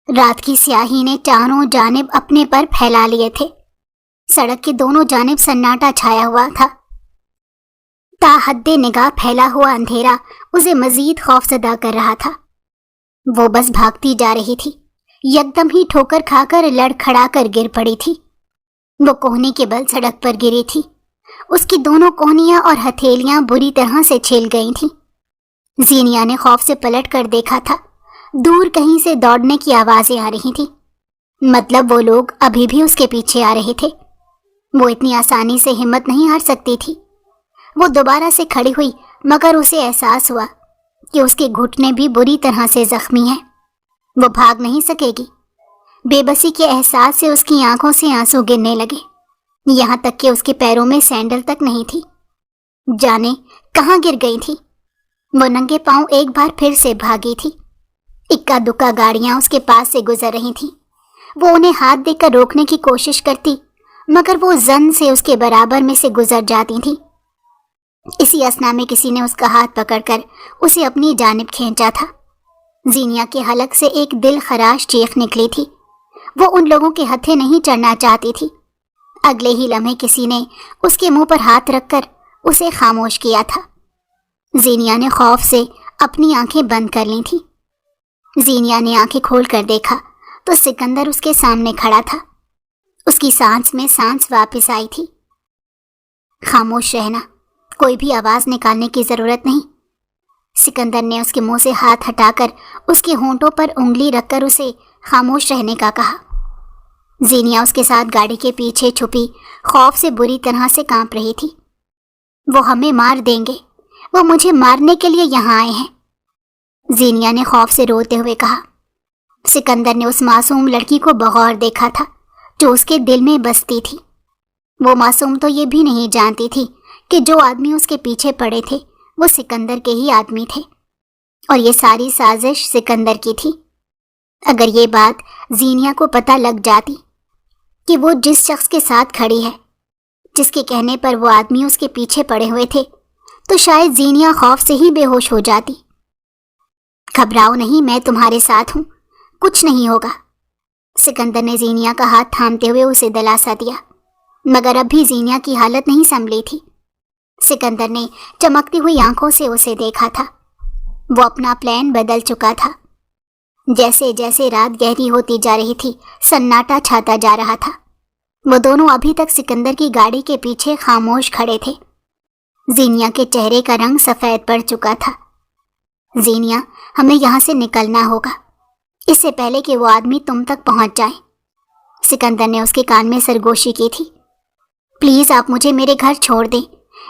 رات کی سیاہی نے چاروں جانب اپنے پر پھیلا لیے تھے۔ سڑک کے دونوں جانب سناٹا چھایا ہوا تھا۔ تا حد نگاہ پھیلا ہوا اندھیرا اسے مزید خوفزدہ کر رہا تھا۔ وہ بس بھاگتی جا رہی تھی، یکدم ہی ٹھوکر کھا کر لڑکھڑا کر گر پڑی تھی۔ وہ کوہنی کے بل سڑک پر گری تھی۔ اس کی دونوں کوہنیاں اور ہتھیلیاں بری طرح سے چھل گئی تھیں۔ زینیا نے خوف سے پلٹ کر دیکھا تھا، دور کہیں سے دوڑنے کی آوازیں آ رہی تھیں، مطلب وہ لوگ ابھی بھی اس کے پیچھے آ رہے تھے۔ وہ اتنی آسانی سے ہمت نہیں ہار سکتی تھی۔ وہ دوبارہ سے کھڑی ہوئی، مگر اسے احساس ہوا کہ اس کے گھٹنے بھی بری طرح سے زخمی ہیں۔ وہ بھاگ نہیں سکے گی۔ بے بسی کے احساس سے اس کی آنکھوں سے آنسو گرنے لگے، یہاں تک کہ اس کے پیروں میں سینڈل تک نہیں تھی۔ جانے کہاں گر گئی تھی۔ وہ ننگے پاؤں ایک بار پھر سے بھاگی تھی۔ اکا دکا گاڑیاں اس کے پاس سے گزر رہی تھیں۔ وہ انہیں ہاتھ دے کر روکنے کی کوشش کرتی، مگر وہ زن سے اس کے برابر میں سے گزر جاتی تھیں۔ اسی اثنا میں کسی نے اس کا ہاتھ پکڑ کر اسے اپنی جانب کھینچا تھا۔ زینیا کے حلق سے ایک دل خراش چیخ نکلی تھی۔ وہ ان لوگوں کے ہتھے نہیں چڑھنا چاہتی تھی۔ اگلے ہی لمحے کسی نے اس کے منہ پر ہاتھ رکھ کر اسے خاموش کیا تھا۔ زینیا نے خوف سے اپنی آنکھیں بند کر لی تھیں۔ زینیا نے آنکھیں کھول کر دیکھا تو سکندر اس کے سامنے کھڑا تھا۔ اس کی سانس میں سانس واپس آئی تھی۔ خاموش رہنا، کوئی بھی آواز نکالنے کی ضرورت نہیں۔ سکندر نے اس کے منہ سے ہاتھ ہٹا کر اس کے ہونٹوں پر انگلی رکھ کر اسے خاموش رہنے کا کہا۔ زینیا اس کے ساتھ گاڑی کے پیچھے چھپی خوف سے بری طرح سے کانپ رہی تھی۔ وہ ہمیں مار دیں گے، وہ مجھے مارنے کے لیے یہاں آئے ہیں، زینیا نے خوف سے روتے ہوئے کہا۔ سکندر نے اس معصوم لڑکی کو بغور دیکھا تھا جو اس کے دل میں بستی تھی۔ وہ معصوم تو یہ بھی نہیں جانتی تھی کہ جو آدمی اس کے پیچھے پڑے تھے وہ سکندر کے ہی آدمی تھے، اور یہ ساری سازش سکندر کی تھی۔ اگر یہ بات زینیا کو پتہ لگ جاتی کہ وہ جس شخص کے ساتھ کھڑی ہے، جس کے کہنے پر وہ آدمی اس کے پیچھے پڑے ہوئے تھے، تو شاید زینیا خوف سے ہی بے ہوش ہو جاتی۔ گھبراؤ نہیں، میں تمہارے ساتھ ہوں، کچھ نہیں ہوگا۔ سکندر نے زینیا کا ہاتھ تھامتے ہوئے اسے دلاسا دیا، مگر اب بھی زینیا کی حالت نہیں سنبھلی تھی۔ سکندر نے چمکتی ہوئی آنکھوں سے اسے دیکھا تھا۔ وہ اپنا پلان بدل چکا تھا۔ جیسے جیسے رات گہری ہوتی جا رہی تھی، سناٹا چھاتا جا رہا تھا۔ وہ دونوں ابھی تک سکندر کی گاڑی کے پیچھے خاموش کھڑے تھے۔ زینیا کے چہرے کا رنگ سفید پڑ چکا تھا۔ زینیا، ہمیں یہاں سے نکلنا ہوگا، اس سے پہلے کہ وہ آدمی تم تک پہنچ جائے۔ سکندر نے اس کے کان میں سرگوشی کی تھی۔ پلیز آپ مجھے میرے گھر چھوڑ دیں،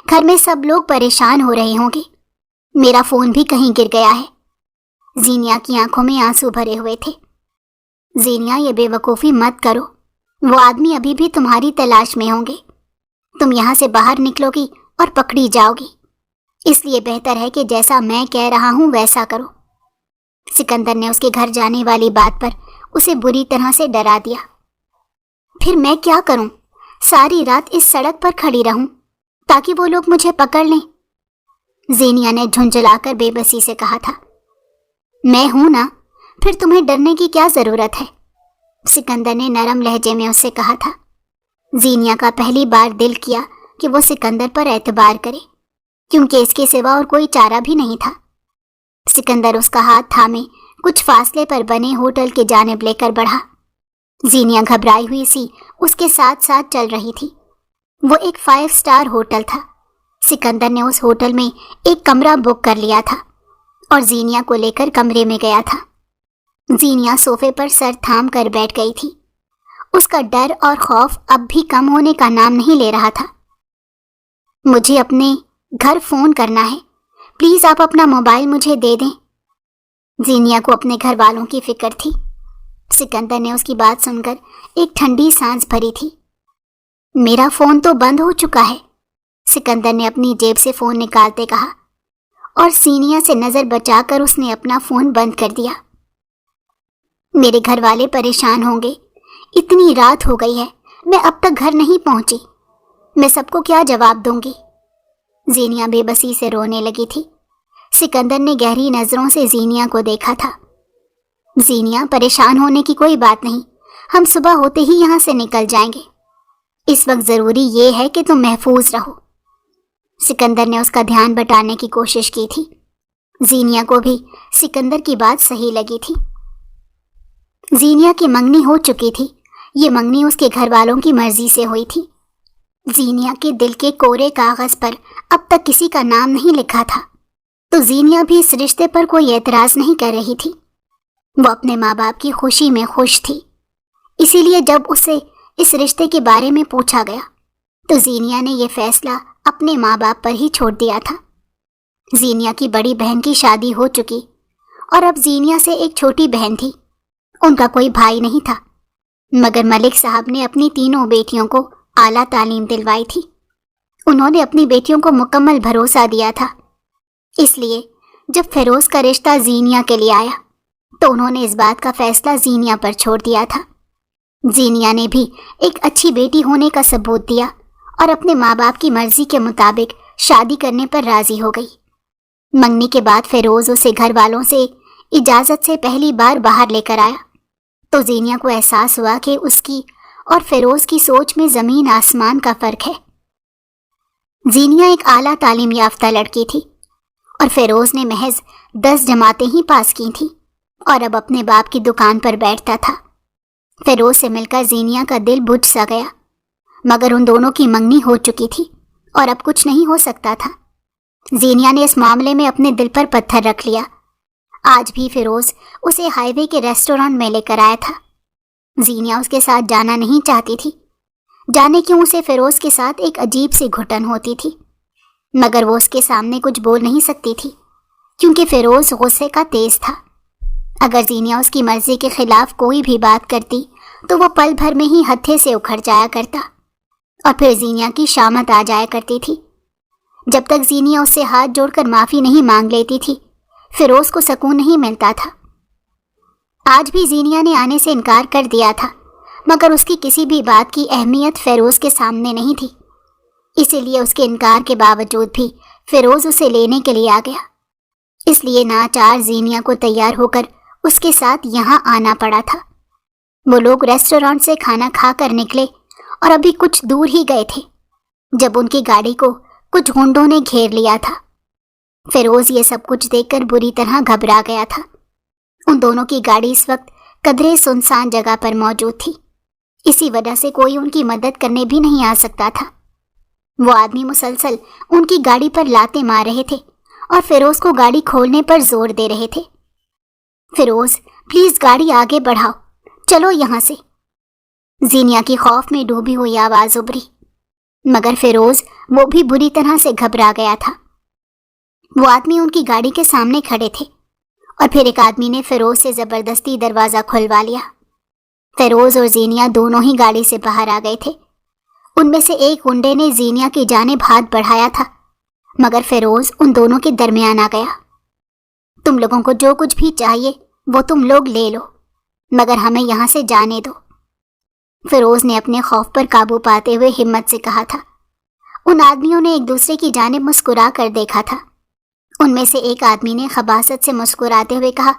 گھر میں سب لوگ پریشان ہو رہے ہوں گے، میرا فون بھی کہیں گر گیا ہے۔ زینیا کی آنکھوں میں آنسو بھرے ہوئے تھے۔ زینیا، یہ بے وقوفی مت کرو، وہ آدمی ابھی بھی تمہاری تلاش میں ہوں گے۔ تم یہاں سے باہر نکلو گی اور پکڑی جاؤ گی، اس لیے بہتر ہے کہ جیسا میں کہہ رہا ہوں ویسا کرو۔ سکندر نے اس کے گھر جانے والی بات پر اسے بری طرح سے ڈرا دیا۔ پھر میں کیا کروں؟ ساری رات اس سڑک پر کھڑی رہوں تاکہ وہ لوگ مجھے پکڑ لیں؟ زینیا نے جھنجھلا کر بے بسی سے کہا تھا۔ میں ہوں نا، پھر تمہیں ڈرنے کی کیا ضرورت ہے؟ سکندر نے نرم لہجے میں اس سے کہا تھا۔ زینیا کا پہلی بار دل کیا کہ وہ سکندر پر اعتبار کرے، کیونکہ اس کے سوا اور کوئی چارہ بھی نہیں تھا۔ سکندر اس کا ہاتھ تھامے کچھ فاصلے پر بنے ہوٹل کی جانب لے کر بڑھا۔ زینیا گھبرائی ہوئی سی اس کے ساتھ ساتھ چل رہی تھی۔ وہ ایک 5 اسٹار ہوٹل تھا۔ سکندر نے اس ہوٹل میں ایک کمرہ بک کر لیا تھا اور زینیا کو لے کر کمرے میں گیا تھا۔ زینیا صوفے پر سر تھام کر بیٹھ گئی تھی۔ اس کا ڈر اور خوف اب بھی کم ہونے کا نام نہیں لے رہا تھا۔ مجھے اپنے گھر فون کرنا ہے، پلیز آپ اپنا موبائل مجھے دے دیں۔ زینیا کو اپنے گھر والوں کی فکر تھی۔ سکندر نے اس کی بات سن کر ایک ٹھنڈی سانس بھری تھی۔ میرا فون تو بند ہو چکا ہے، سکندر نے اپنی جیب سے فون نکالتے کہا، اور زینیا سے نظر بچا کر اس نے اپنا فون بند کر دیا۔ میرے گھر والے پریشان ہوں گے، اتنی رات ہو گئی ہے، میں اب تک گھر نہیں پہنچی، میں سب کو کیا جواب دوں گی؟ زینیا بے بسی سے رونے لگی تھی۔ سکندر نے گہری نظروں سے زینیا کو دیکھا تھا۔ زینیا پریشان ہونے کی کوئی بات نہیں، ہم صبح ہوتے ہی یہاں سے نکل جائیں گے، اس وقت ضروری یہ ہے کہ تم محفوظ رہو۔ سکندر نے اس کا دھیان بٹانے کی کوشش کی تھی۔ زینیا کو بھی سکندر کی بات صحیح لگی تھی۔ زینیا کی منگنی ہو چکی تھی، یہ منگنی اس کے گھر والوں کی مرضی سے ہوئی تھی۔ زینیا کے دل کے کورے کاغذ پر اب تک کسی کا نام نہیں لکھا تھا، تو زینیا بھی اس رشتے پر کوئی اعتراض نہیں کر رہی تھی۔ وہ اپنے ماں باپ کی خوشی میں خوش تھی، اسی لیے جب اسے اس رشتے کے بارے میں پوچھا گیا تو زینیا نے یہ فیصلہ اپنے ماں باپ پر ہی چھوڑ دیا تھا۔ زینیا کی بڑی بہن کی شادی ہو چکی اور اب زینیا سے ایک چھوٹی بہن تھی، ان کا کوئی بھائی نہیں تھا، مگر ملک صاحب نے اپنی تینوں بیٹیوں کو اعلیٰ تعلیم دلوائی تھی۔ انہوں نے اپنی بیٹیوں کو مکمل بھروسہ دیا تھا، اس لیے جب فیروز کا رشتہ زینیا کے لیے آیا تو انہوں نے اس بات کا فیصلہ زینیا پر چھوڑ دیا تھا۔ زینیا نے بھی ایک اچھی بیٹی ہونے کا ثبوت دیا اور اپنے ماں باپ کی مرضی کے مطابق شادی کرنے پر راضی ہو گئی۔ منگنی کے بعد فیروز اسے گھر والوں سے اجازت سے پہلی بار باہر لے کر آیا تو زینیا کو احساس ہوا کہ اس کی اور فیروز کی سوچ میں زمین آسمان کا فرق ہے۔ زینیا ایک اعلیٰ تعلیم یافتہ لڑکی تھی اور فیروز نے محض 10 جماعتیں ہی پاس کی تھیں اور اب اپنے باپ کی دکان پر بیٹھتا تھا۔ فیروز سے مل کر زینیا کا دل بجھ سا گیا، مگر ان دونوں کی منگنی ہو چکی تھی اور اب کچھ نہیں ہو سکتا تھا۔ زینیا نے اس معاملے میں اپنے دل پر پتھر رکھ لیا۔ آج بھی فیروز اسے ہائی وے کے ریسٹورانٹ میں لے کر آیا تھا۔ زینیا اس کے ساتھ جانا نہیں چاہتی تھی، جانے کیوں اسے فیروز کے ساتھ ایک عجیب سی گھٹن ہوتی تھی، مگر وہ اس کے سامنے کچھ بول نہیں سکتی تھی کیونکہ فیروز غصے کا تیز تھا۔ اگر زینیا اس کی مرضی کے خلاف کوئی بھی بات کرتی تو وہ پل بھر میں ہی ہتھے سے اکھڑ جایا کرتا اور پھر زینیا کی شامت آ جایا کرتی تھی۔ جب تک زینیا اس سے ہاتھ جوڑ کر معافی نہیں مانگ لیتی تھی فیروز کو سکون نہیں ملتا تھا۔ آج بھی زینیا نے آنے سے انکار کر دیا تھا، مگر اس کی کسی بھی بات کی اہمیت فیروز کے سامنے نہیں تھی، اسی لیے اس کے انکار کے باوجود بھی فیروز اسے لینے کے لیے آ گیا۔ اس لیے ناچار زینیا کو تیار ہو کر اس کے ساتھ یہاں آنا پڑا تھا۔ وہ لوگ ریسٹورانٹ سے کھانا کھا کر نکلے اور ابھی کچھ دور ہی گئے تھے جب ان کی گاڑی کو کچھ گنڈوں نے گھیر لیا تھا۔ فیروز یہ سب کچھ دیکھ کر بری طرح گھبرا گیا تھا۔ ان دونوں کی گاڑی اس وقت قدرے سنسان جگہ پر موجود تھی، اسی وجہ سے کوئی ان کی مدد کرنے بھی نہیں آ سکتا تھا۔ وہ آدمی مسلسل ان کی گاڑی پر لاتیں مار رہے تھے اور فیروز کو گاڑی کھولنے پر زور دے رہے تھے۔ فیروز پلیز گاڑی آگے بڑھاؤ، چلو یہاں سے، زینیا کی خوف میں ڈوبی ہوئی آواز ابھری، مگر فیروز وہ بھی بری طرح سے گھبرا گیا تھا۔ وہ آدمی ان کی گاڑی کے سامنے کھڑے تھے اور پھر ایک آدمی نے فیروز سے زبردستی دروازہ کھلوا لیا۔ فیروز اور زینیا دونوں ہی گاڑی سے باہر آ گئے تھے۔ ان میں سے ایک گنڈے نے زینیا کی جانب ہاتھ بڑھایا تھا، مگر فیروز ان دونوں کے درمیان آ گیا۔ تم لوگوں کو جو کچھ بھی چاہیے وہ تم لوگ لے لو، مگر ہمیں یہاں سے جانے دو، فیروز نے اپنے خوف پر قابو پاتے ہوئے ہمت سے کہا تھا۔ ان آدمیوں نے ایک دوسرے کی جانب مسکرا کر دیکھا تھا۔ ان میں سے ایک آدمی نے خباثت سے مسکراتے ہوئے کہا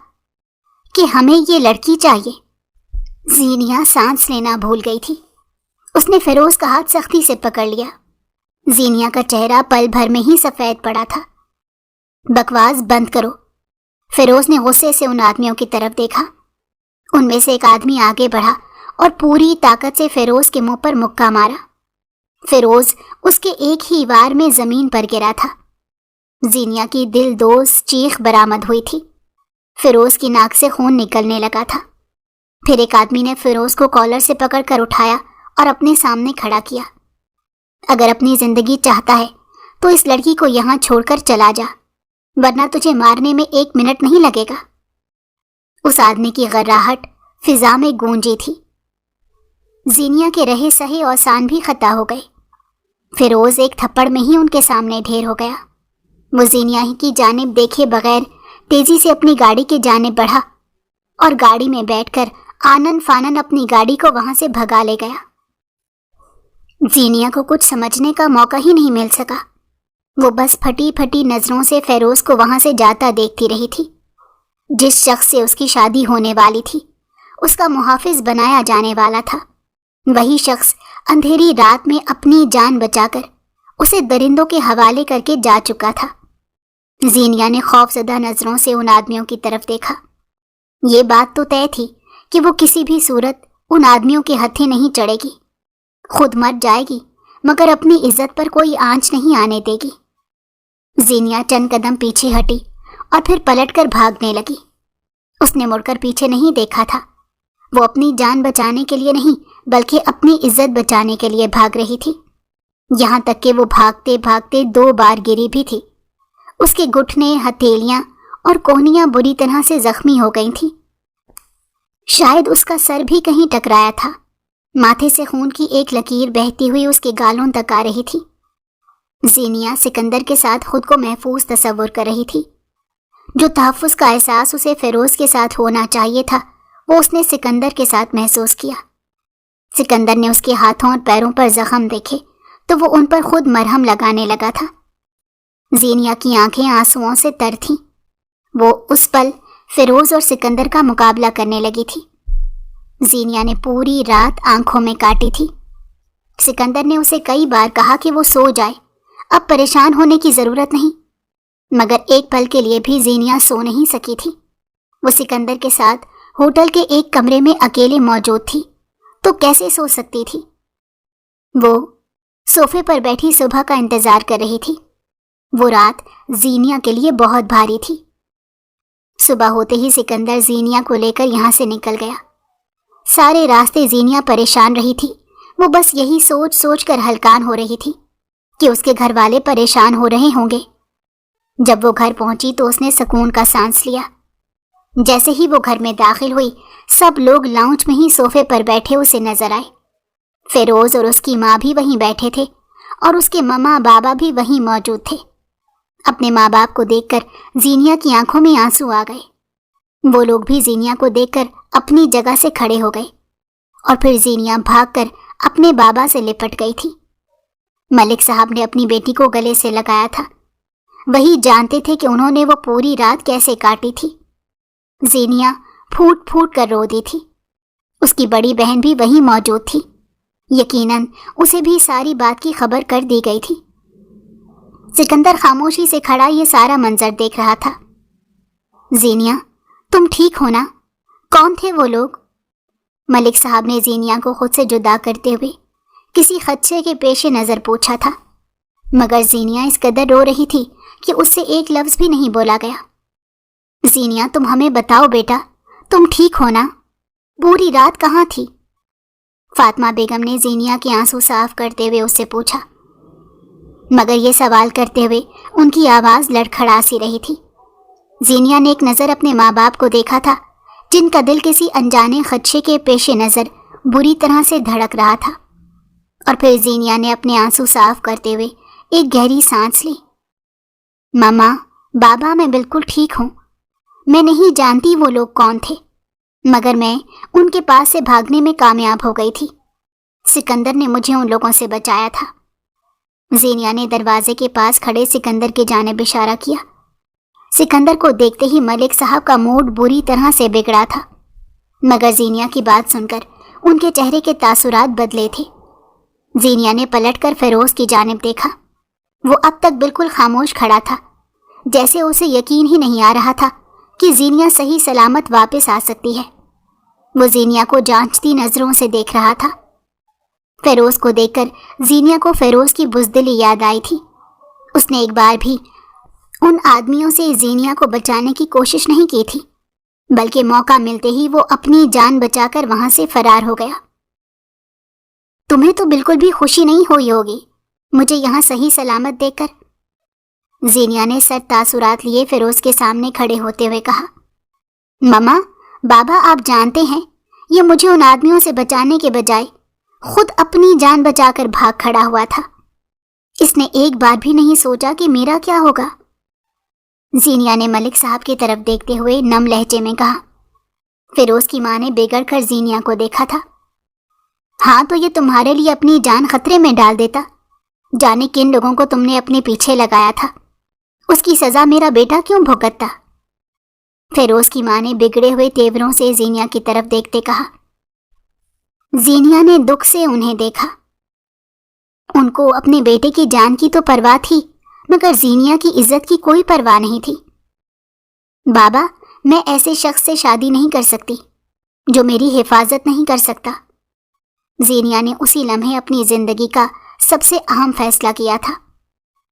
کہ ہمیں یہ لڑکی چاہیے۔ زینیا سانس لینا بھول گئی تھی، اس نے فیروز کا ہاتھ سختی سے پکڑ لیا۔ زینیا کا چہرہ پل بھر میں ہی سفید پڑا تھا۔ بکواس بند کرو، فیروز نے غصے سے ان آدمیوں کی طرف دیکھا۔ ان میں سے ایک آدمی آگے بڑھا اور پوری طاقت سے فیروز کے منہ پر مکہ مارا۔ فیروز اس کے ایک ہی وار میں زمین پر گرا تھا۔ زینیا کی دل دوز چیخ برآمد ہوئی تھی۔ فیروز کی ناک سے خون نکلنے لگا تھا۔ پھر ایک آدمی نے فیروز کو کالر سے پکڑ کر اٹھایا اور اپنے سامنے کھڑا کیا۔ اگر اپنی زندگی چاہتا ہے تو اس لڑکی کو یہاں چھوڑ کر چلا جا، ورنہ تجھے مارنے میں 1 منٹ نہیں لگے گا۔ اس آدمی کی غراہٹ فضا میں گونجی تھی۔ زینیا کے رہے سہے اوسان بھی خطا ہو گئے۔ فیروز ایک تھپڑ میں ہی ان کے سامنے ڈھیر ہو گیا۔ وہ زینیا ہی کی جانب دیکھے بغیر تیزی سے اپنی گاڑی کی جانب بڑھا اور گاڑی میں بیٹھ کر آنن فانن اپنی گاڑی کو وہاں سے بھگا لے گیا۔ زینیا کو کچھ سمجھنے کا موقع ہی نہیں مل سکا۔ وہ بس پھٹی پھٹی نظروں سے فیروز کو وہاں سے جاتا دیکھتی رہی تھی۔ جس شخص سے اس کی شادی ہونے والی تھی، اس کا محافظ بنایا جانے والا تھا، وہی شخص اندھیری رات میں اپنی جان بچا کر اسے درندوں کے حوالے کر کے جا چکا تھا۔ زینیا نے خوفزدہ نظروں سے ان آدمیوں کی طرف دیکھا۔ یہ بات تو طے تھی کہ وہ کسی بھی صورت ان آدمیوں کے ہتھے نہیں چڑھے گی، خود مر جائے گی مگر اپنی عزت پر کوئی آنچ نہیں آنے دے گی۔ زینیا چند قدم پیچھے ہٹی اور پھر پلٹ کر بھاگنے لگی۔ اس نے مڑ کر پیچھے نہیں دیکھا تھا۔ وہ اپنی جان بچانے کے لیے نہیں بلکہ اپنی عزت بچانے کے لیے بھاگ رہی تھی، یہاں تک کہ وہ بھاگتے بھاگتے 2 بار گری بھی تھی۔ اس کے گھٹنے، ہتھیلیاں اور کونیاں بری طرح سے زخمی ہو گئی تھیں۔ شاید اس کا سر بھی کہیں ٹکرایا تھا۔ ماتھے سے خون کی ایک لکیر بہتی ہوئی اس کے گالوں تک آ رہی تھی۔ زینیا سکندر کے ساتھ خود کو محفوظ تصور کر رہی تھی۔ جو تحفظ کا احساس اسے فیروز کے ساتھ ہونا چاہیے تھا، وہ اس نے سکندر کے ساتھ محسوس کیا۔ سکندر نے اس کے ہاتھوں اور پیروں پر زخم دیکھے تو وہ ان پر خود مرہم لگانے لگا تھا۔ زینیا کی آنکھیں آنسوؤں سے تر تھیں۔ وہ اس پل فیروز اور سکندر کا مقابلہ کرنے لگی تھی۔ زینیا نے پوری رات آنکھوں میں کاٹی تھی۔ سکندر نے اسے کئی بار کہا کہ وہ سو جائے، اب پریشان ہونے کی ضرورت نہیں، مگر ایک پل کے لیے بھی زینیا سو نہیں سکی تھی۔ وہ سکندر کے ساتھ ہوٹل کے ایک کمرے میں اکیلے موجود تھی تو کیسے سو سکتی تھی؟ وہ صوفے پر بیٹھی صبح کا انتظار کر رہی تھی۔ وہ رات زینیا کے لیے بہت بھاری تھی۔ صبح ہوتے ہی سکندر زینیا کو لے کر یہاں سے نکل گیا۔ سارے راستے زینیا پریشان رہی تھی۔ وہ بس یہی سوچ سوچ کر ہلکان ہو رہی تھی کہ اس کے گھر والے پریشان ہو رہے ہوں گے۔ جب وہ گھر پہنچی تو اس نے سکون کا سانس لیا۔ جیسے ہی وہ گھر میں داخل ہوئی، سب لوگ لاؤنج میں ہی صوفے پر بیٹھے اسے نظر آئے۔ فیروز اور اس کی ماں بھی وہیں بیٹھے تھے اور اس کے ماما بابا بھی وہیں موجود تھے۔ اپنے ماں باپ کو دیکھ کر زینیا کی آنکھوں میں آنسو آ گئے۔ وہ لوگ بھی زینیا کو دیکھ کر اپنی جگہ سے کھڑے ہو گئے اور پھر زینیا بھاگ کر اپنے بابا سے لپٹ گئی تھی۔ ملک صاحب نے اپنی بیٹی کو گلے سے لگایا تھا۔ وہی جانتے تھے کہ انہوں نے وہ پوری رات کیسے کاٹی تھی۔ زینیا پھوٹ پھوٹ کر رو دی تھی۔ اس کی بڑی بہن بھی وہیں موجود تھی۔ یقیناً اسے بھی ساری بات کی خبر کر دی گئی تھی۔ سکندر خاموشی سے کھڑا یہ سارا منظر دیکھ رہا تھا۔ زینیا، تم ٹھیک ہو نا؟ کون تھے وہ لوگ؟ ملک صاحب نے زینیا کو خود سے جدا کرتے ہوئے کسی خدشے کے پیش نظر پوچھا تھا، مگر زینیا اس قدر رو رہی تھی کہ اس سے ایک لفظ بھی نہیں بولا گیا۔ زینیا، تم ہمیں بتاؤ بیٹا، تم ٹھیک ہو نا؟ پوری رات کہاں تھی؟ فاطمہ بیگم نے زینیا کے آنسو صاف کرتے ہوئے اس سے پوچھا، مگر یہ سوال کرتے ہوئے ان کی آواز لڑکھڑا سی رہی تھی۔ زینیا نے ایک نظر اپنے ماں باپ کو دیکھا تھا، جن کا دل کسی انجانے خدشے کے پیش نظر بری طرح سے دھڑک رہا تھا، اور پھر زینیا نے اپنے آنسو صاف کرتے ہوئے ایک گہری سانس لی۔ ماما، بابا، میں بالکل ٹھیک ہوں۔ میں نہیں جانتی وہ لوگ کون تھے، مگر میں ان کے پاس سے بھاگنے میں کامیاب ہو گئی تھی۔ سکندر نے مجھے ان لوگوں سے بچایا تھا۔ زینیا نے دروازے کے پاس کھڑے سکندر کی جانب اشارہ کیا۔ سکندر کو دیکھتے ہی ملک صاحب کا موڈ بری طرح سے بگڑا تھا، مگر زینیا کی بات سن کر ان کے چہرے کے تاثرات بدلے تھے۔ زینیا نے پلٹ کر فیروز کی جانب دیکھا۔ وہ اب تک بالکل خاموش کھڑا تھا، جیسے اسے یقین ہی نہیں آ رہا تھا کہ زینیا صحیح سلامت واپس آ سکتی ہے۔ وہ زینیا کو جانچتی نظروں سے دیکھ رہا تھا۔ فیروز کو دیکھ کر زینیا کو فیروز کی بزدلی یاد آئی تھی۔ اس نے ایک بار بھی ان آدمیوں سے زینیا کو بچانے کی کوشش نہیں کی تھی، بلکہ موقع ملتے ہی وہ اپنی جان بچا کر وہاں سے فرار ہو گیا۔ تمہیں تو بالکل بھی خوشی نہیں ہوئی ہوگی مجھے یہاں صحیح سلامت دیکھ کر؟ زینیا نے سر تاثرات لیے فیروز کے سامنے کھڑے ہوتے ہوئے کہا۔ ماما، بابا، آپ جانتے ہیں یہ مجھے ان آدمیوں سے بچانے کے بجائے خود اپنی جان بچا کر بھاگ کھڑا ہوا تھا۔ اس نے ایک بار بھی نہیں سوچا کہ میرا کیا ہوگا۔ زینیا نے ملک صاحب کی طرف دیکھتے ہوئے نم لہجے میں کہا۔ فیروز کی ماں نے بگڑ کر زینیا کو دیکھا تھا۔ ہاں تو یہ تمہارے لیے اپنی جان خطرے میں ڈال دیتا، جانے کن لوگوں کو تم نے اپنے پیچھے لگایا تھا، اس کی سزا میرا بیٹا کیوں بھگتتا؟ فیروز کی ماں نے بگڑے ہوئے تیوروں سے زینیا کی طرف دیکھتے کہا۔ زینیا نے دکھ سے انہیں دیکھا۔ ان کو اپنے بیٹے کی جان کی تو پرواہ تھی، مگر زینیا کی عزت کی کوئی پرواہ نہیں تھی۔ بابا، میں ایسے شخص سے شادی نہیں کر سکتی جو میری حفاظت نہیں کر سکتا۔ زینیا نے اسی لمحے اپنی زندگی کا سب سے اہم فیصلہ کیا تھا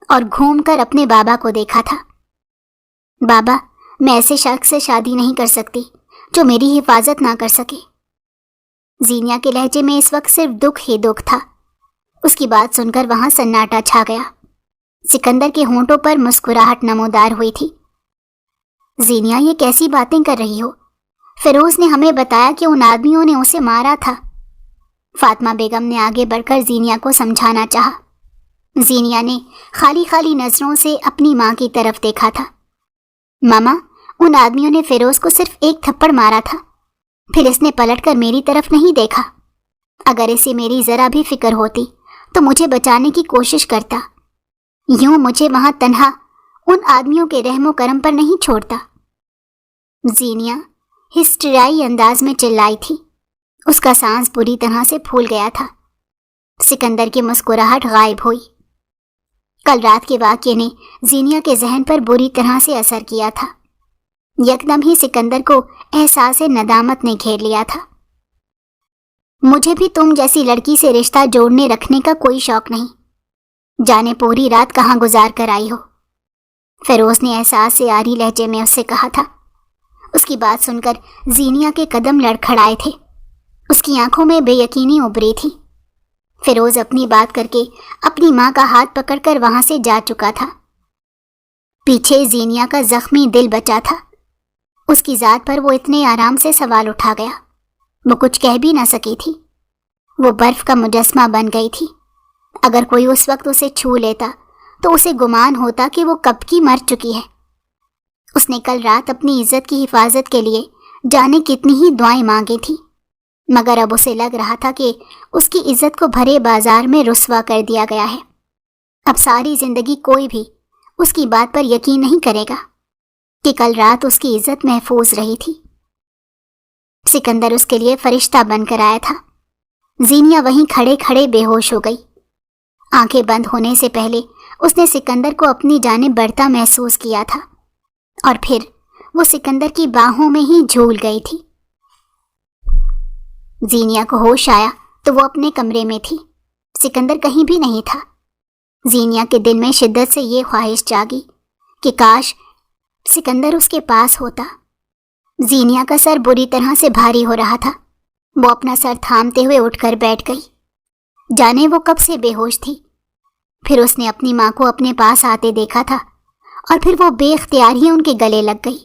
اور گھوم کر اپنے بابا کو دیکھا تھا۔ بابا، میں ایسے شخص سے شادی نہیں کر سکتی جو میری حفاظت نہ کر سکے۔ زینیا کے لہجے میں اس وقت صرف دکھ ہی دکھ تھا۔ اس کی بات سن کر وہاں سناٹا چھا گیا۔ سکندر کے ہونٹوں پر مسکراہٹ نمودار ہوئی تھی۔ زینیا، یہ کیسی باتیں کر رہی ہو؟ فیروز نے ہمیں بتایا کہ ان آدمیوں نے اسے مارا تھا۔ فاطمہ بیگم نے آگے بڑھ کر زینیا کو سمجھانا چاہا۔ زینیا نے خالی خالی نظروں سے اپنی ماں کی طرف دیکھا تھا۔ ماما، ان آدمیوں نے فیروز کو صرف ایک تھپڑ مارا تھا، پھر اس نے پلٹ کر میری طرف نہیں دیکھا۔ اگر اسے میری ذرا بھی فکر ہوتی تو مجھے بچانے کی کوشش کرتا، یوں مجھے وہاں تنہا ان آدمیوں کے رحم و کرم پر نہیں چھوڑتا۔ زینیا ہسٹریائی انداز میں چلائی تھی۔ اس کا سانس بری طرح سے پھول گیا تھا۔ سکندر کی مسکراہٹ غائب ہوئی۔ کل رات کے واقعے نے زینیا کے ذہن پر بری طرح سے اثر کیا تھا۔ یکدم ہی سکندر کو احساس ندامت نے گھیر لیا تھا۔ مجھے بھی تم جیسی لڑکی سے رشتہ جوڑنے رکھنے کا کوئی شوق نہیں، جانے پوری رات کہاں گزار کر آئی ہو، فیروز نے احساس سے آری لہجے میں اس سے کہا تھا۔ اس کی بات سن کر زینیا کے قدم لڑکھڑائے تھے۔ اس کی آنکھوں میں بے یقینی ابھری تھی۔ فیروز اپنی بات کر کے اپنی ماں کا ہاتھ پکڑ کر وہاں سے جا چکا تھا۔ پیچھے زینیا کا زخمی دل بچا تھا۔ اس کی ذات پر وہ اتنے آرام سے سوال اٹھا گیا۔ وہ کچھ کہہ بھی نہ سکی تھی۔ وہ برف کا مجسمہ بن گئی تھی۔ اگر کوئی اس وقت اسے چھو لیتا تو اسے گمان ہوتا کہ وہ کب کی مر چکی ہے۔ اس نے کل رات اپنی عزت کی حفاظت کے لیے جانے کتنی ہی دعائیں مانگی تھی، مگر اب اسے لگ رہا تھا کہ اس کی عزت کو بھرے بازار میں رسوا کر دیا گیا ہے۔ اب ساری زندگی کوئی بھی اس کی بات پر یقین نہیں کرے گا کہ کل رات اس کی عزت محفوظ رہی تھی۔ سکندر اس کے لیے فرشتہ بن کر آیا تھا۔ زینیا وہیں کھڑے کھڑے بے ہوش ہو گئی۔ آنکھیں بند ہونے سے پہلے اس نے سکندر کو اپنی جانب بڑھتا محسوس کیا تھا، اور پھر وہ سکندر کی باہوں میں ہی جھول گئی تھی۔ زینیا کو ہوش آیا تو وہ اپنے کمرے میں تھی۔ سکندر کہیں بھی نہیں تھا۔ زینیا کے دل میں شدت سے یہ خواہش جاگی کہ کاش سکندر اس کے پاس ہوتا۔ زینیا کا سر بری طرح سے بھاری ہو رہا تھا۔ وہ اپنا سر تھامتے ہوئے اٹھ کر بیٹھ گئی۔ جانے وہ کب سے بے ہوش تھی۔ پھر اس نے اپنی ماں کو اپنے پاس آتے دیکھا تھا، اور پھر وہ بے اختیار ہی ان کے گلے لگ گئی۔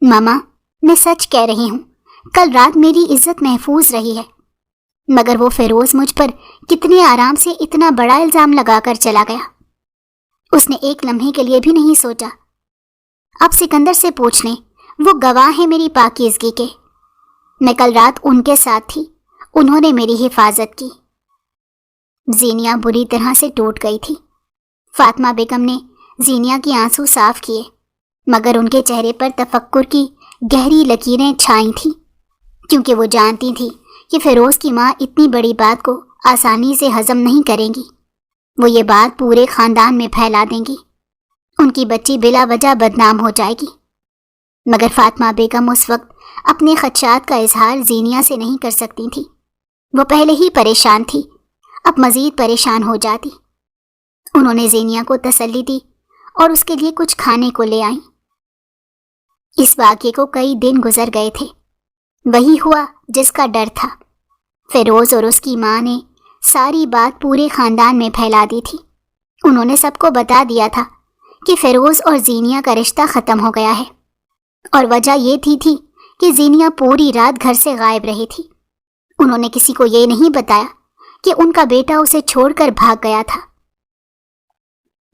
ماما، میں سچ کہہ رہی ہوں، کل رات میری عزت محفوظ رہی ہے، مگر وہ فیروز مجھ پر کتنے آرام سے اتنا بڑا الزام لگا کر چلا گیا۔ اس نے ایک لمحے کے لیے بھی نہیں سوچا۔ اب سکندر سے پوچھ لیں، وہ گواہ ہیں میری پاکیزگی کے۔ میں کل رات ان کے ساتھ تھی، انہوں نے میری حفاظت کی۔ زینیا بری طرح سے ٹوٹ گئی تھی۔ فاطمہ بیگم نے زینیا کی آنسو صاف کیے، مگر ان کے چہرے پر تفکر کی گہری لکیریں چھائیں تھیں، کیونکہ وہ جانتی تھی کہ فیروز کی ماں اتنی بڑی بات کو آسانی سے ہضم نہیں کریں گی۔ وہ یہ بات پورے خاندان میں پھیلا دیں گی، ان کی بچی بلا وجہ بدنام ہو جائے گی۔ مگر فاطمہ بیگم اس وقت اپنے خدشات کا اظہار زینیا سے نہیں کر سکتی تھی۔ وہ پہلے ہی پریشان تھی، اب مزید پریشان ہو جاتی۔ انہوں نے زینیا کو تسلی دی اور اس کے لیے کچھ کھانے کو لے آئیں۔ اس واقعے کو کئی دن گزر گئے تھے۔ وہی ہوا جس کا ڈر تھا۔ فیروز اور اس کی ماں نے ساری بات پورے خاندان میں پھیلا دی تھی۔ انہوں نے سب کو بتا دیا تھا کہ فیروز اور زینیا کا رشتہ ختم ہو گیا ہے، اور وجہ یہ تھی کہ زینیا پوری رات گھر سے غائب رہی تھی۔ انہوں نے کسی کو یہ نہیں بتایا کہ ان کا بیٹا اسے چھوڑ کر بھاگ گیا تھا۔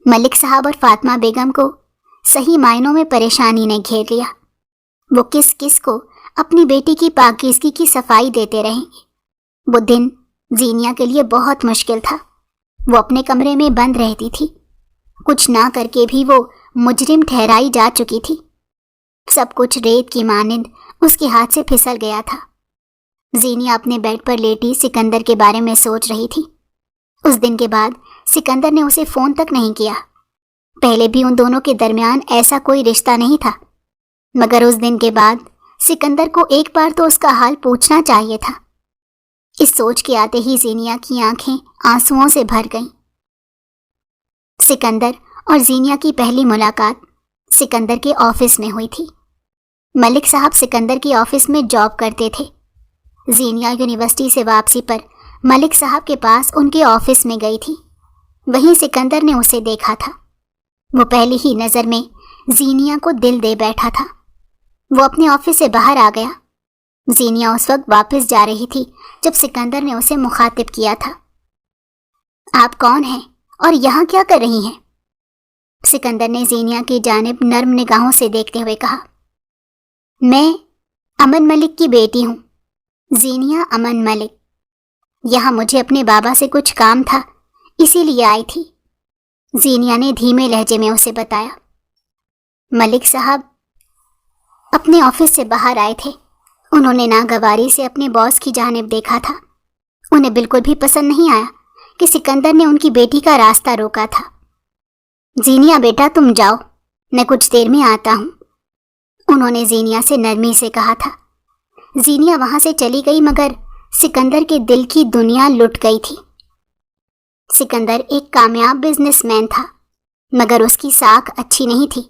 ملک صاحب اور فاطمہ بیگم کو صحیح معنوں میں پریشانی نے گھیر لیا۔ وہ کس کس کو اپنی بیٹی کی پاکیزگی کی صفائی دیتے رہیں گے۔ وہ دن زینیا کے لیے بہت مشکل تھا۔ وہ اپنے کمرے میں بند رہتی تھی۔ کچھ نہ کر کے بھی وہ مجرم ٹھہرائی جا چکی تھی۔ سب کچھ ریت کی مانند اس کے ہاتھ سے پھسل گیا تھا۔ زینیہ اپنے بیڈ پر لیٹی سکندر کے بارے میں سوچ رہی تھی۔ اس دن کے بعد سکندر نے اسے فون تک نہیں کیا۔ پہلے بھی ان دونوں کے درمیان ایسا کوئی رشتہ نہیں تھا، مگر اس دن کے بعد سکندر کو ایک بار تو اس کا حال پوچھنا چاہیے تھا۔ اس سوچ کے آتے ہی زینیہ کی آنکھیں آنسوؤں سے بھر گئیں۔ سکندر اور زینیہ کی پہلی ملاقات سکندر کے آفس میں ہوئی تھی۔ ملک صاحب سکندر کے آفس میں جاب کرتے تھے۔ زینیہ یونیورسٹی سے واپسی پر ملک صاحب کے پاس ان کے آفس میں گئی تھی۔ وہیں سکندر نے اسے دیکھا تھا۔ وہ پہلی ہی نظر میں زینیہ کو دل دے بیٹھا تھا۔ وہ اپنے آفس سے باہر آ گیا۔ زینیہ اس وقت واپس جا رہی تھی جب سکندر نے اسے مخاطب کیا تھا۔ آپ کون ہیں اور یہاں کیا کر رہی ہیں؟ سکندر نے زینیہ کی جانب نرم نگاہوں سے دیکھتے ہوئے کہا۔ میں امن ملک کی بیٹی ہوں، زینیہ امن ملک۔ یہاں مجھے اپنے بابا سے کچھ کام تھا، اسی لیے آئی تھی، زینیہ نے دھیمے لہجے میں اسے بتایا۔ ملک صاحب اپنے آفس سے باہر آئے تھے۔ انہوں نے ناگواری سے اپنے باس کی جانب دیکھا تھا۔ انہیں بالکل بھی پسند نہیں آیا کہ سکندر نے ان کی بیٹی کا راستہ روکا تھا۔ زینیہ بیٹا تم جاؤ، میں کچھ دیر میں آتا ہوں، انہوں نے زینیہ سے نرمی سے کہا تھا۔ زینیہ وہاں سے چلی گئی مگر سکندر کے دل کی دنیا لٹ گئی تھی۔ سکندر ایک کامیاب بزنس مین تھا، مگر اس کی ساکھ اچھی نہیں تھی۔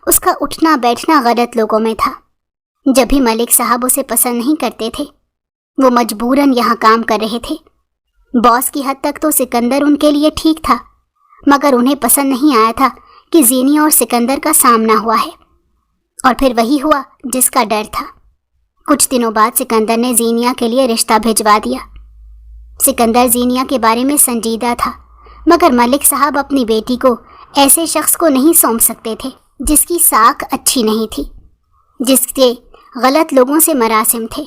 اس کا اٹھنا بیٹھنا غلط لوگوں میں تھا۔ جب بھی ملک صاحب اسے پسند نہیں کرتے تھے، وہ مجبوراً یہاں کام کر رہے تھے۔ باس کی حد تک تو سکندر ان کے لیے ٹھیک تھا، مگر انہیں پسند نہیں آیا تھا کہ زینیہ اور سکندر کا سامنا ہوا ہے، اور پھر وہی ہوا جس کا ڈر تھا۔ کچھ دنوں بعد سکندر نے زینیہ کے لیے رشتہ بھجوا دیا۔ سکندر زینیہ کے بارے میں سنجیدہ تھا، مگر ملک صاحب اپنی بیٹی کو ایسے شخص کو نہیں سونپ سکتے تھے جس کی ساکھ اچھی نہیں تھی، جس کے غلط لوگوں سے مراسم تھے۔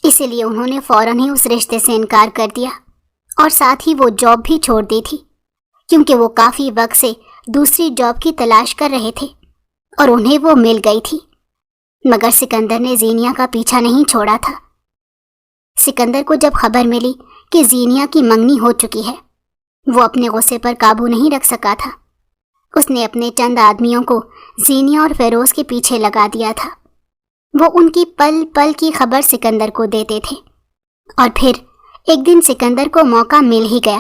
اسی لیے انہوں نے فوراً ہی اس رشتے سے انکار کر دیا، اور ساتھ ہی وہ جاب بھی چھوڑ دی تھی، کیونکہ وہ کافی وقت سے دوسری جاب کی تلاش کر رہے تھے اور انہیں وہ مل گئی تھی۔ مگر سکندر نے زینیہ کا پیچھا نہیں چھوڑا تھا۔ سکندر کو جب خبر ملی کہ زینیہ کی منگنی ہو چکی ہے، وہ اپنے غصے پر قابو نہیں رکھ سکا تھا۔ اس نے اپنے چند آدمیوں کو زینیہ اور فیروز کے پیچھے لگا دیا تھا۔ وہ ان کی پل پل کی خبر سکندر کو دیتے تھے، اور پھر ایک دن سکندر کو موقع مل ہی گیا۔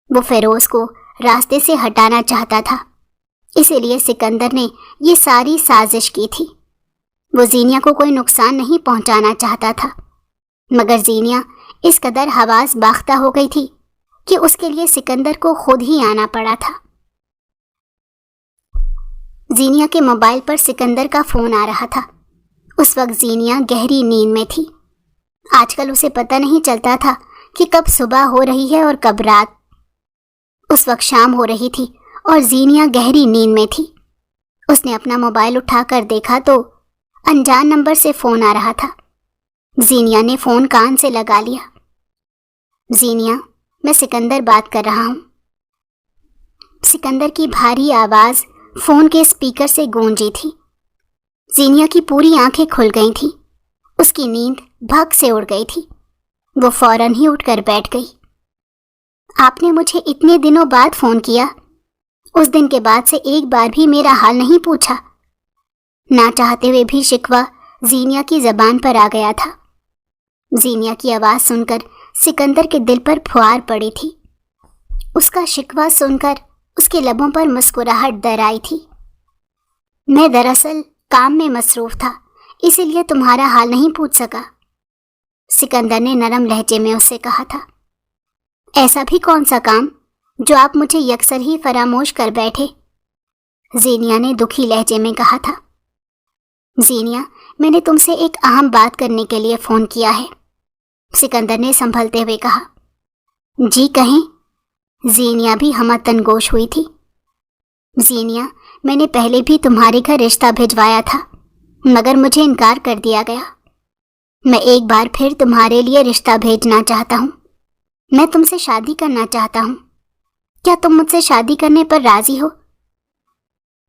وہ فیروز کو راستے سے ہٹانا چاہتا تھا، اسی لیے سکندر نے یہ ساری سازش کی تھی۔ وہ زینیہ کو کوئی نقصان نہیں پہنچانا چاہتا تھا، مگر زینیہ اس قدر حواس باختہ ہو گئی تھی کہ اس کے لیے سکندر کو خود ہی آنا پڑا تھا۔ زینیہ کے موبائل پر سکندر کا فون آ رہا تھا۔ اس وقت زینیہ گہری نیند میں تھی۔ آج کل اسے پتہ نہیں چلتا تھا کہ کب صبح ہو رہی ہے اور کب رات۔ اس وقت شام ہو رہی تھی اور زینیہ گہری نیند میں تھی۔ اس نے اپنا موبائل اٹھا کر دیکھا تو انجان نمبر سے فون آ رہا تھا۔ زینیہ نے فون کان سے لگا لیا۔ زینیہ، میں سکندر بات کر رہا ہوں۔ سکندر کی بھاری آواز فون کے اسپیکر سے گونجی تھی۔ زینیہ کی پوری آنکھیں کھل گئی تھیں۔ اس کی نیند بھگ سے اڑ گئی تھی۔ وہ فوراً ہی اٹھ کر بیٹھ گئی۔ آپ نے مجھے اتنے دنوں بعد فون کیا، اس دن کے بعد سے ایک بار بھی میرا حال نہیں پوچھا۔ نہ چاہتے ہوئے بھی شکوہ زینیہ کی زبان پر آ گیا تھا۔ زینیہ کی آواز سن کر سکندر کے دل پر پھوار پڑی تھی۔ اس کا شکوہ سن کر اس کے لبوں پر مسکراہٹ در آئی تھی۔ میں دراصل کام میں مصروف تھا، اسی لیے تمہارا حال نہیں پوچھ سکا، سکندر نے نرم لہجے میں اس سے کہا تھا۔ ایسا بھی کون سا کام جو آپ مجھے یکسر ہی فراموش کر بیٹھے؟ زینیہ نے دکھی لہجے میں کہا تھا۔ زینیہ، میں نے تم سے ایک اہم بات کرنے کے لیے فون کیا ہے، سکندر نے سنبھلتے ہوئے کہا۔ جی کہیں؟ زینیہ بھی ہمتن گوش ہوئی تھی۔ زینیہ، میں نے پہلے بھی تمہارے گھر رشتہ بھجوایا تھا، مگر مجھے انکار کر دیا گیا۔ میں ایک بار پھر تمہارے لیے رشتہ بھیجنا چاہتا ہوں۔ میں تم سے شادی کرنا چاہتا ہوں۔ کیا تم مجھ سے شادی کرنے پر راضی ہو؟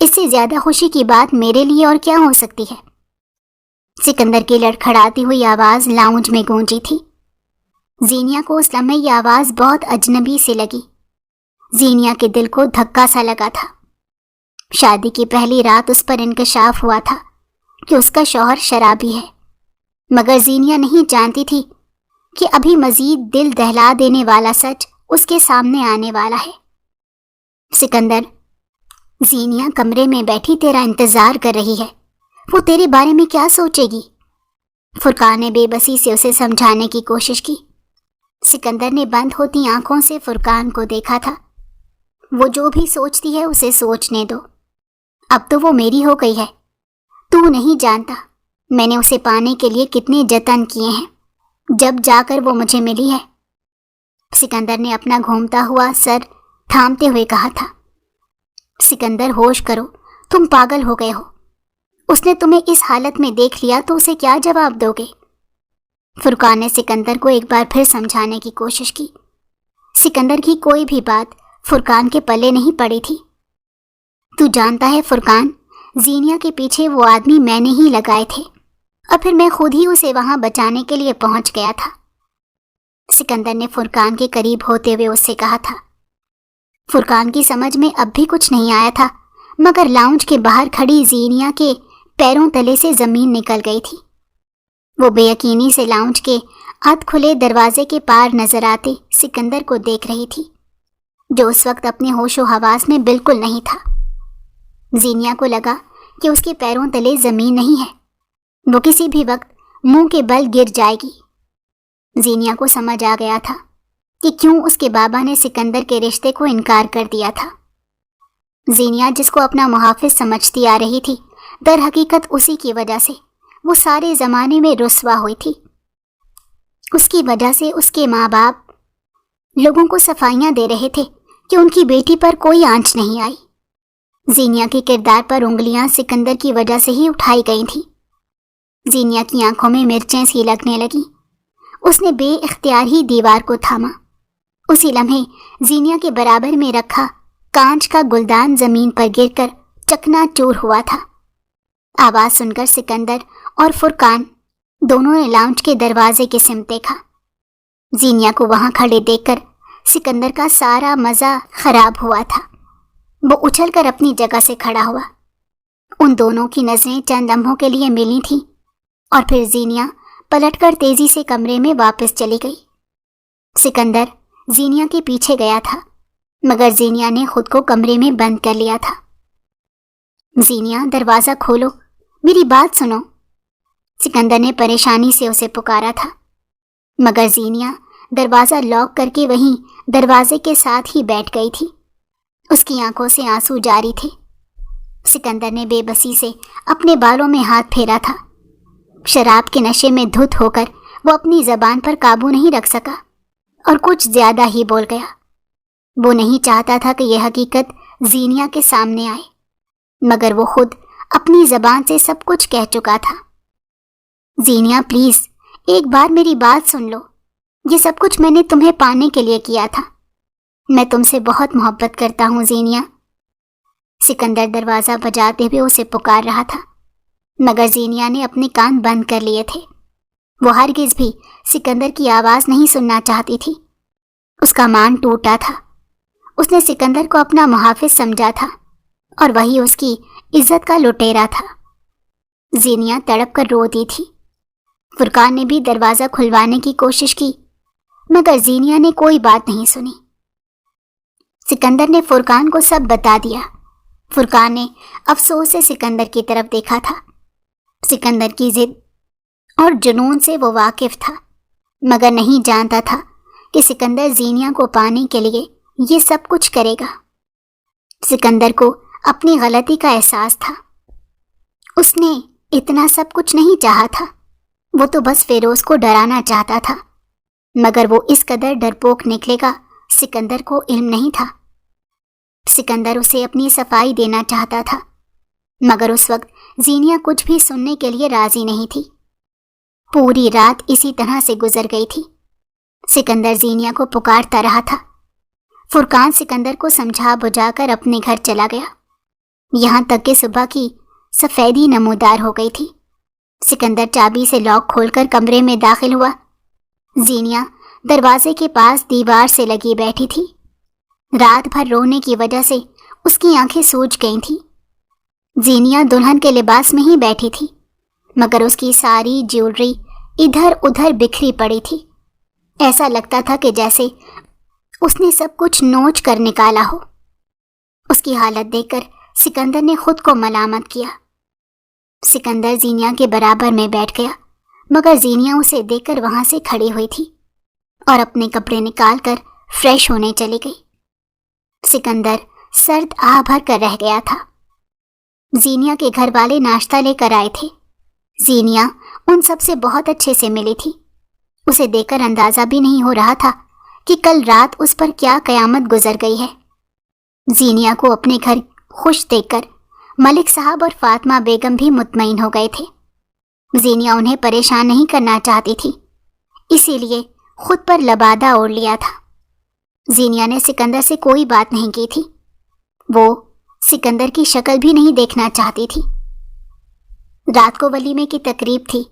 اس سے زیادہ خوشی کی بات میرے لیے اور کیا ہو سکتی ہے؟ سکندر کی لڑکھڑاتی ہوئی آواز لاؤنج میں گونجی تھی۔ زینیا کو اس لمحے یہ آواز بہت اجنبی سی لگی۔ زینیا کے دل کو دھکا سا لگا تھا۔ شادی کی پہلی رات اس پر انکشاف ہوا تھا کہ اس کا شوہر شرابی ہے، مگر زینیا نہیں جانتی تھی کہ ابھی مزید دل دہلا دینے والا سچ اس کے سامنے آنے والا ہے۔ سکندر، زینیا کمرے میں بیٹھی تیرا انتظار کر رہی ہے، وہ تیرے بارے میں کیا سوچے گی؟ فرقان نے بے بسی سے اسے سمجھانے کی کوشش کی۔ سکندر نے بند ہوتی آنکھوں سے فرقان کو دیکھا تھا۔ وہ جو بھی سوچتی ہے اسے سوچنے دو، اب تو وہ میری ہو گئی ہے۔ تو نہیں جانتا میں نے اسے پانے کے لیے کتنے جتن کیے ہیں، جب جا کر وہ مجھے ملی ہے۔ سکندر نے اپنا گھومتا ہوا سر تھامتے ہوئے کہا تھا۔ سکندر، ہوش کرو، تم پاگل ہو گئے ہو۔ اس نے تمہیں اس حالت میں دیکھ لیا تو اسے کیا جواب دو گے؟ فرقان نے سکندر کو ایک بار پھر سمجھانے کی کوشش کی۔ سکندر کی کوئی بھی بات فرقان کے پلے نہیں پڑی تھی۔ تو جانتا ہے فرقان، زینیا کے پیچھے وہ آدمی میں نے ہی لگائے تھے، اور پھر میں خود ہی اسے وہاں بچانے کے لیے پہنچ گیا تھا۔ سکندر نے فرقان کے قریب ہوتے ہوئے اس سے کہا تھا۔ فرقان کی سمجھ میں اب بھی کچھ نہیں آیا تھا، مگر لاؤنج کے باہر کھڑی زینیا کے پیروں تلے سے زمین نکل گئی تھی۔ وہ بے یقینی سے لاؤنج کے آدھ کھلے دروازے کے پار نظر آتے سکندر کو دیکھ رہی تھی، جو اس وقت اپنے ہوش و حواس میں بالکل نہیں تھا۔ زینیا کو لگا کہ اس کے پیروں تلے زمین نہیں ہے، وہ کسی بھی وقت منہ کے بل گر جائے گی۔ زینیا کو سمجھ آ گیا تھا کہ کیوں اس کے بابا نے سکندر کے رشتے کو انکار کر دیا تھا۔ زینیا جس کو اپنا محافظ سمجھتی آ رہی تھی، در حقیقت اسی کی وجہ سے وہ سارے زمانے میں رسوا ہوئی تھی۔ اس کی وجہ سے اس کے ماں باپ لوگوں کو صفائیاں دے رہے تھے کہ ان کی بیٹی پر کوئی آنچ نہیں آئی۔ زینیا کے کردار پر انگلیاں سکندر کی وجہ سے ہی اٹھائی گئی تھیں۔ زینیا کی آنکھوں میں مرچیں سی لگنے لگیں۔ اس نے بے اختیار ہی دیوار کو تھاما۔ اسی لمحے زینیا کے برابر میں رکھا کانچ کا گلدان زمین پر گر کر چکنا چور ہوا تھا۔ آواز سن کر سکندر اور فرقان دونوں نے لاؤنج کے دروازے کی سمت دیکھا۔ زینیا کو وہاں کھڑے دیکھ کر سکندر کا سارا مزہ خراب ہوا تھا۔ وہ اچھل کر اپنی جگہ سے کھڑا ہوا۔ ان دونوں کی نظریں چند لمحوں کے لیے ملی تھیں، اور پھر زینیا پلٹ کر تیزی سے کمرے میں واپس چلی گئی۔ سکندر زینیا کے پیچھے گیا تھا، مگر زینیا نے خود کو کمرے میں بند کر لیا تھا۔ زینیا، دروازہ کھولو، میری بات سنو، سکندر نے پریشانی سے اسے پکارا تھا، مگر زینیا دروازہ لاک کر کے وہیں دروازے کے ساتھ ہی بیٹھ گئی تھی۔ اس کی آنکھوں سے آنسو جاری تھے۔ سکندر نے بے بسی سے اپنے بالوں میں ہاتھ پھیرا تھا۔ شراب کے نشے میں دھت ہو کر وہ اپنی زبان پر قابو نہیں رکھ سکا اور کچھ زیادہ ہی بول گیا۔ وہ نہیں چاہتا تھا کہ یہ حقیقت زینیا کے سامنے آئے، مگر وہ خود اپنی زبان سے سب کچھ کہہ چکا تھا۔ زینیا پلیز ایک بار میری بات سن لو، یہ سب کچھ میں نے تمہیں پانے کے لیے کیا تھا۔ میں تم سے بہت محبت کرتا ہوں زینیا۔ سکندر دروازہ بجاتے ہوئے اسے پکار رہا تھا، مگر زینیا نے اپنے کان بند کر لیے تھے۔ وہ ہرگز بھی سکندر کی آواز نہیں سننا چاہتی تھی۔ اس کا مان ٹوٹا تھا۔ اس نے سکندر کو اپنا محافظ سمجھا تھا، اور وہی اس کی عزت کا لٹیرا تھا۔ زینیا تڑپ کر رو دی تھی۔ فرقان نے بھی دروازہ کھلوانے کی کوشش کی، مگر زینیا نے کوئی بات نہیں سنی۔ سکندر نے فرقان کو سب بتا دیا۔ فرقان نے افسوس سے سکندر کی طرف دیکھا تھا۔ سکندر کی ضد اور جنون سے وہ واقف تھا، مگر نہیں جانتا تھا کہ سکندر زینیا کو پانے کے لیے یہ سب کچھ کرے گا۔ سکندر کو اپنی غلطی کا احساس تھا۔ اس نے اتنا سب کچھ نہیں چاہا تھا، وہ تو بس فیروز کو ڈرانا چاہتا تھا، مگر وہ اس قدر ڈرپوک نکلے گا سکندر کو علم نہیں تھا۔ سکندر اسے اپنی صفائی دینا چاہتا تھا، مگر اس وقت زینیا کچھ بھی سننے کے لیے راضی نہیں تھی۔ پوری رات اسی طرح سے گزر گئی تھی۔ سکندر زینیا کو پکارتا رہا تھا۔ فرقان سکندر کو سمجھا بجھا کر اپنے گھر چلا گیا۔ یہاں تک کہ صبح کی سفیدی نمودار ہو گئی تھی۔ سکندر چابی سے لاک کھول کر کمرے میں داخل ہوا۔ زینیا دروازے کے پاس دیوار سے لگی بیٹھی تھی۔ رات بھر رونے کی وجہ سے اس کی آنکھیں سوج گئی تھیں۔ زینیا دلہن کے لباس میں ہی بیٹھی تھی، مگر اس کی ساری جیولری ادھر ادھر بکھری پڑی تھی۔ ایسا لگتا تھا کہ جیسے اس نے سب کچھ نوچ کر نکالا ہو۔ اس کی حالت دیکھ کر سکندر نے خود کو ملامت کیا۔ سکندر زینیا کے برابر میں بیٹھ گیا، مگر زینیا اسے دیکھ کر وہاں سے کھڑی ہوئی تھی اور اپنے کپڑے نکال کر فریش ہونے چلی گئی۔ سکندر سرد آہ بھر کر رہ گیا تھا۔ زینیا کے گھر والے ناشتہ لے کر آئے تھے۔ زینیا ان سب سے بہت اچھے سے ملی تھی۔ اسے دیکھ کر اندازہ بھی نہیں ہو رہا تھا کہ کل رات اس پر کیا قیامت گزر گئی ہے۔ زینیا کو اپنے گھر خوش دیکھ کر ملک صاحب اور فاطمہ بیگم بھی مطمئن ہو گئے تھے۔ زینیا انہیں پریشان نہیں کرنا چاہتی تھی، اسی لیے خود پر لبادہ اوڑھ لیا تھا۔ زینیا نے سکندر سے کوئی بات نہیں کی تھی۔ وہ سکندر کی شکل بھی نہیں دیکھنا چاہتی تھی۔ رات کو ولیمے کی تقریب تھی،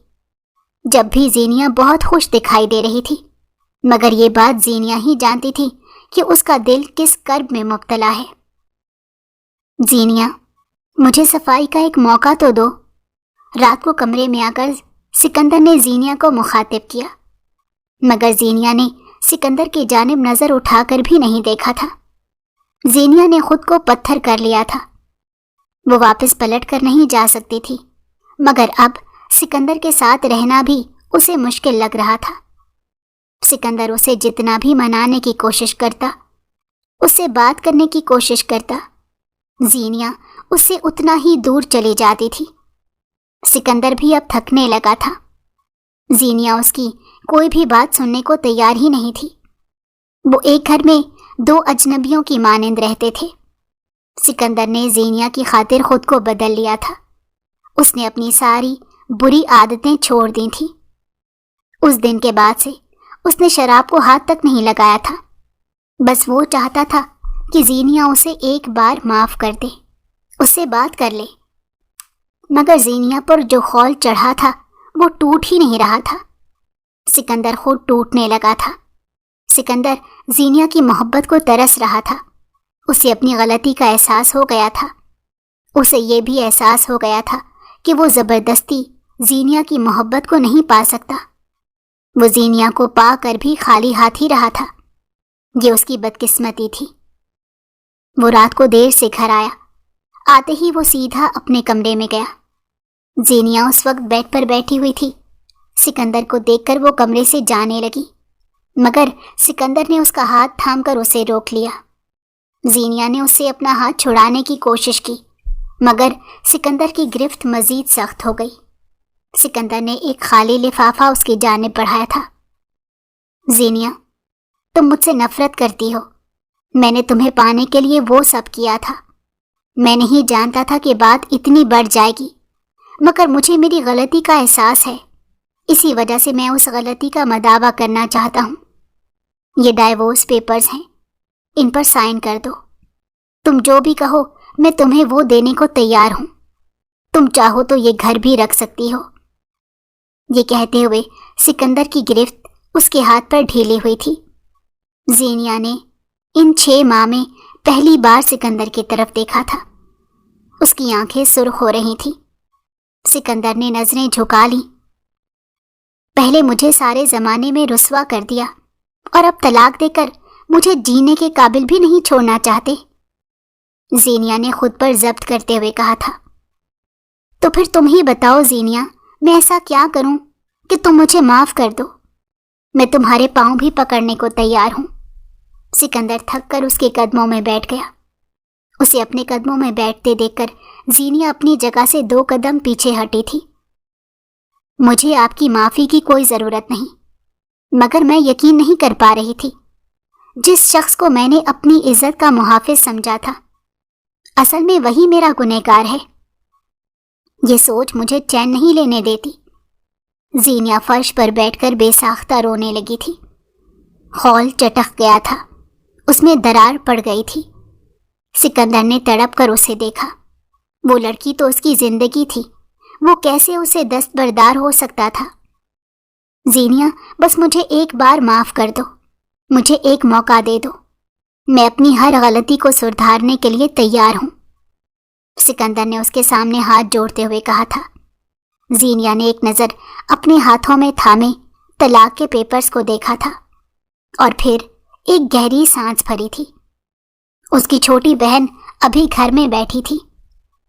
جب بھی زینیا بہت خوش دکھائی دے رہی تھی، مگر یہ بات زینیا ہی جانتی تھی کہ اس کا دل کس کرب میں مبتلا ہے۔ زینیا، مجھے صفائی کا ایک موقع تو دو۔ رات کو کمرے میں آ کر سکندر نے زینیا کو مخاطب کیا، مگر زینیا نے سکندر کی جانب نظر اٹھا کر بھی نہیں دیکھا تھا۔ زینیا نے خود کو پتھر کر لیا تھا۔ وہ واپس پلٹ کر نہیں جا سکتی تھی، مگر اب سکندر کے ساتھ رہنا بھی اسے مشکل لگ رہا تھا۔ سکندر اسے جتنا بھی منانے کی کوشش کرتا، اس سے بات کرنے کی کوشش کرتا، زینیا اس سے اتنا ہی دور چلی جاتی تھی۔ سکندر بھی اب تھکنے لگا تھا۔ زینیا اس کی کوئی بھی بات سننے کو تیار ہی نہیں تھی۔ وہ ایک گھر میں دو اجنبیوں کی مانند رہتے تھے۔ سکندر نے زینیا کی خاطر خود کو بدل لیا تھا۔ اس نے اپنی ساری بری عادتیں چھوڑ دی تھیں۔ اس دن کے بعد سے اس نے شراب کو ہاتھ تک نہیں لگایا تھا۔ بس وہ چاہتا تھا کہ زینیا اسے ایک بار معاف کر دے، اس سے بات کر لے، مگر زینیا پر جو خول چڑھا تھا وہ ٹوٹ ہی نہیں رہا تھا۔ سکندر خود ٹوٹنے لگا تھا۔ سکندر زینیا کی محبت کو ترس رہا تھا۔ اسے اپنی غلطی کا احساس ہو گیا تھا۔ اسے یہ بھی احساس ہو گیا تھا کہ وہ زبردستی زینیا کی محبت کو نہیں پا سکتا۔ وہ زینیا کو پا کر بھی خالی ہاتھ ہی رہا تھا۔ یہ اس کی بدقسمتی تھی۔ وہ رات کو دیر سے گھر آیا۔ آتے ہی وہ سیدھا اپنے کمرے میں گیا۔ زینیا اس وقت بیڈ پر بیٹھی ہوئی تھی۔ سکندر کو دیکھ کر وہ کمرے سے جانے لگی، مگر سکندر نے اس کا ہاتھ تھام کر اسے روک لیا۔ زینیا نے اس سے اپنا ہاتھ چھڑانے کی کوشش کی، مگر سکندر کی گرفت مزید سخت ہو گئی۔ سکندر نے ایک خالی لفافہ اس کی جانب بڑھایا تھا۔ زینیا، تم مجھ سے نفرت کرتی ہو۔ میں نے تمہیں پانے کے لیے وہ سب کیا تھا۔ میں نہیں جانتا تھا کہ بات اتنی بڑھ جائے گی، مگر مجھے میری غلطی کا احساس ہے۔ اسی وجہ سے میں اس غلطی کا مداوع کرنا چاہتا ہوں۔ یہ ڈائیورس پیپرز ہیں، ان پر سائن کر دو۔ تم جو بھی کہو میں تمہیں وہ دینے کو تیار ہوں۔ تم چاہو تو یہ گھر بھی رکھ سکتی ہو۔ یہ کہتے ہوئے سکندر کی گرفت اس کے ہاتھ پر ڈھیلی ہوئی تھی۔ زینیا نے ان 6 ماہ میں پہلی بار سکندر کی طرف دیکھا تھا۔ اس کی آنکھیں سرخ ہو رہی تھیں۔ سکندر نے نظریں جھکا لیں۔ پہلے مجھے سارے زمانے میں رسوا کر دیا اور اب طلاق دے کر مجھے جینے کے قابل بھی نہیں چھوڑنا چاہتے، زینیا نے خود پر ضبط کرتے ہوئے کہا تھا۔ تو پھر تم ہی بتاؤ زینیا، میں ایسا کیا کروں کہ تم مجھے معاف کر دو؟ میں تمہارے پاؤں بھی پکڑنے کو تیار ہوں۔ سکندر تھک کر اس کے قدموں میں بیٹھ گیا۔ اسے اپنے قدموں میں بیٹھتے دیکھ کر زینیا اپنی جگہ سے 2 قدم پیچھے ہٹی تھی۔ مجھے آپ کی معافی کی کوئی ضرورت نہیں، مگر میں یقین نہیں کر پا رہی تھی۔ جس شخص کو میں نے اپنی عزت کا محافظ سمجھا تھا، اصل میں وہی میرا گنہگار ہے۔ یہ سوچ مجھے چین نہیں لینے دیتی۔ زینیا فرش پر بیٹھ کر بے ساختہ رونے لگی تھی۔ خول چٹک گیا تھا، اس میں درار پڑ گئی تھی۔ سکندر نے تڑپ کر اسے دیکھا۔ وہ لڑکی تو اس کی زندگی تھی، وہ کیسے اسے دستبردار ہو سکتا تھا؟ زینیا، بس مجھے ایک بار معاف کر دو، مجھے ایک موقع دے دو، میں اپنی ہر غلطی کو سدھارنے کے لیے تیار ہوں، سکندر نے اس کے سامنے ہاتھ جوڑتے ہوئے کہا تھا۔ زینیا نے ایک نظر اپنے ہاتھوں میں تھامے طلاق کے پیپرز کو دیکھا تھا اور پھر ایک گہری سانس بھری تھی۔ اس کی چھوٹی بہن ابھی گھر میں بیٹھی تھی،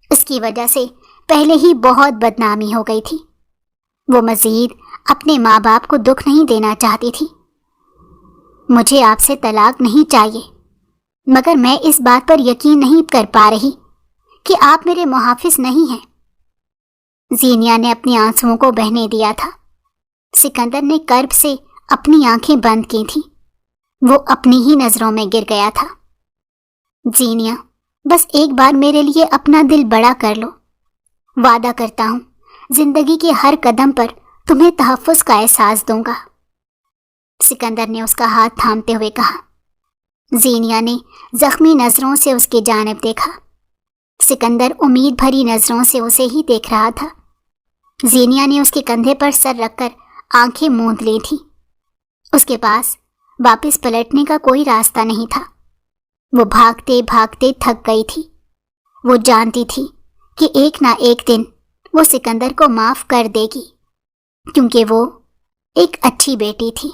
اس کی وجہ سے پہلے ہی بہت بدنامی ہو گئی تھی۔ وہ مزید اپنے ماں باپ کو دکھ نہیں دینا چاہتی تھی۔ مجھے آپ سے طلاق نہیں چاہیے، مگر میں اس بات پر یقین نہیں کر پا رہی کہ آپ میرے محافظ نہیں ہیں۔ زینیا نے اپنی آنسوؤں کو بہنے دیا تھا۔ سکندر نے کرب سے اپنی آنکھیں بند کی تھیں، وہ اپنی ہی نظروں میں گر گیا تھا۔ زینیا، بس ایک بار میرے لیے اپنا دل بڑا کر لو، وعدہ کرتا ہوں زندگی کے ہر قدم پر تمہیں تحفظ کا احساس دوں گا، سکندر نے اس کا ہاتھ تھامتے ہوئے کہا۔ زینیا نے زخمی نظروں سے اس کی جانب دیکھا۔ سکندر امید بھری نظروں سے اسے ہی دیکھ رہا تھا۔ زینیا نے اس کے کندھے پر سر رکھ کر آنکھیں موند لی تھیں۔ اس کے پاس واپس پلٹنے کا کوئی راستہ نہیں تھا۔ وہ بھاگتے بھاگتے تھک گئی تھی۔ وہ جانتی تھی کہ ایک نہ ایک دن وہ سکندر کو معاف کر دے گی، کیونکہ وہ ایک اچھی بیٹی تھی۔